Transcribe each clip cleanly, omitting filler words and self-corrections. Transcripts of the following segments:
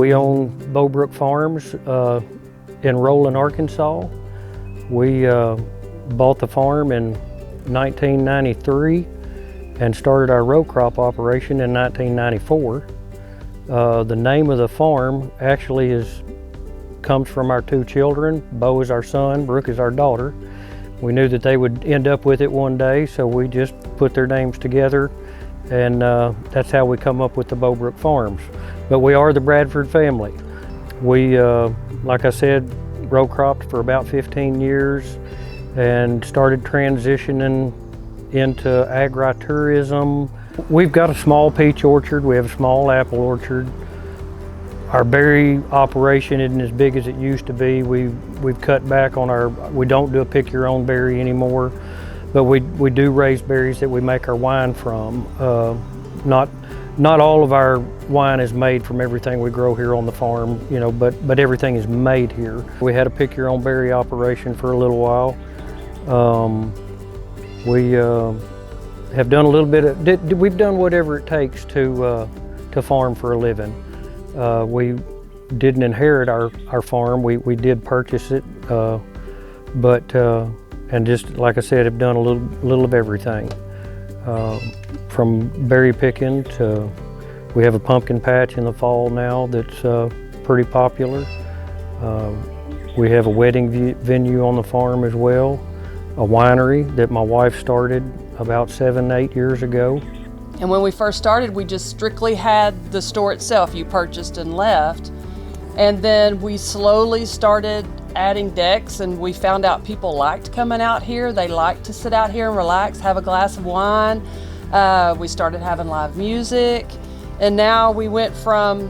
We own Bowbrook Farms in Roland, Arkansas. We bought the farm in 1993 and started our row crop operation in 1994. The name of the farm actually comes from our two children. Bo is our son, Brooke is our daughter. We knew that they would end up with it one day, so we just put their names together, and that's how we come up with the Bowbrook Farms. But we are the Bradford family. We, like I said, row cropped for about 15 years and started transitioning into agritourism. We've got a small peach orchard, we have a small apple orchard. Our berry operation isn't as big as it used to be. We've cut back on we don't do a pick your own berry anymore, but we do raise berries that we make our wine from. Not all of our wine is made from everything we grow here on the farm, you know, but everything is made here. We had a pick your own berry operation for a little while. We have done a little bit we've done whatever it takes to farm for a living. We didn't inherit our farm, we did purchase it, and just like I said, have done a little of everything. From berry picking to, we have a pumpkin patch in the fall now that's pretty popular. We have a wedding venue on the farm as well, a winery that my wife started about 7-8 years ago. And when we first started, we just strictly had the store itself. You purchased and left. And then we slowly started adding decks, and we found out people liked coming out here. They liked to sit out here and relax, have a glass of wine. We started having live music. And now we went from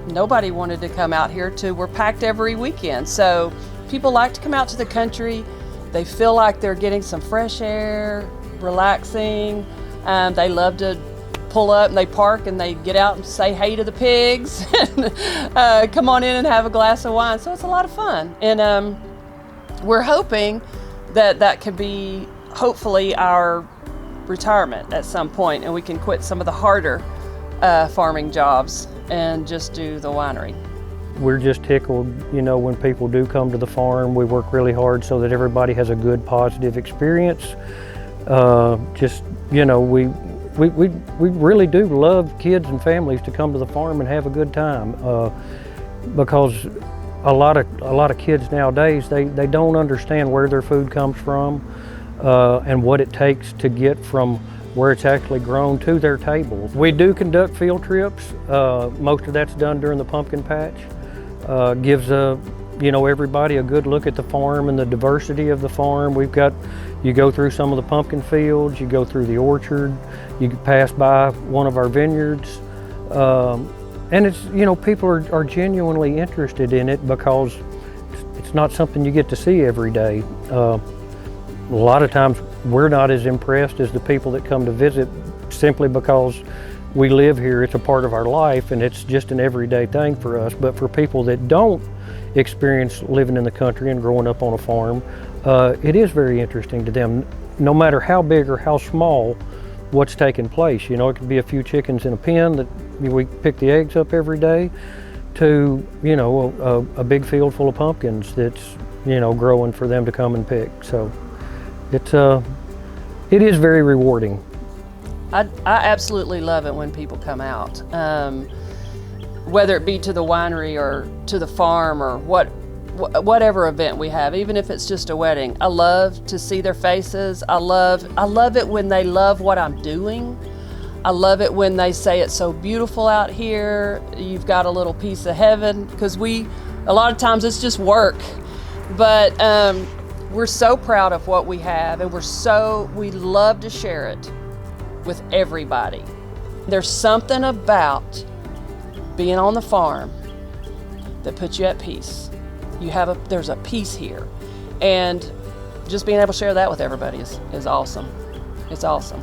nobody wanted to come out here to we're packed every weekend. So people like to come out to the country. They feel like they're getting some fresh air, relaxing. They love to pull up and they park and they get out and say hey to the pigs and come on in and have a glass of wine. So it's a lot of fun. And we're hoping that could be hopefully our retirement at some point, and we can quit some of the harder farming jobs and just do the winery. We're just tickled, you know, when people do come to the farm. We work really hard so that everybody has a good, positive experience. Just, you know, we really do love kids and families to come to the farm and have a good time, because a lot of kids nowadays, they don't understand where their food comes from and what it takes to get from where it's actually grown to their tables. We do conduct field trips. Most of that's done during the pumpkin patch. Gives you know, everybody a good look at the farm and the diversity of the farm. You go through some of the pumpkin fields, you go through the orchard, you pass by one of our vineyards. And it's, you know, people are genuinely interested in it because it's not something you get to see every day. A lot of times we're not as impressed as the people that come to visit simply because we live here. It's a part of our life and it's just an everyday thing for us. But for people that don't experience living in the country and growing up on a farm, it is very interesting to them, no matter how big or how small what's taking place. You know, it could be a few chickens in a pen that we pick the eggs up every day, to, you know, a big field full of pumpkins that's, you know, growing for them to come and pick. So it is very rewarding. I absolutely love it when people come out, whether it be to the winery or to the farm or whatever event we have, even if it's just a wedding. I love to see their faces. I love it when they love what I'm doing. I love it when they say it's so beautiful out here. You've got a little piece of heaven, because a lot of times it's just work, but we're so proud of what we have, and we love to share it with everybody. There's something about being on the farm that puts you at peace. There's a peace here, and just being able to share that with everybody is awesome. It's awesome.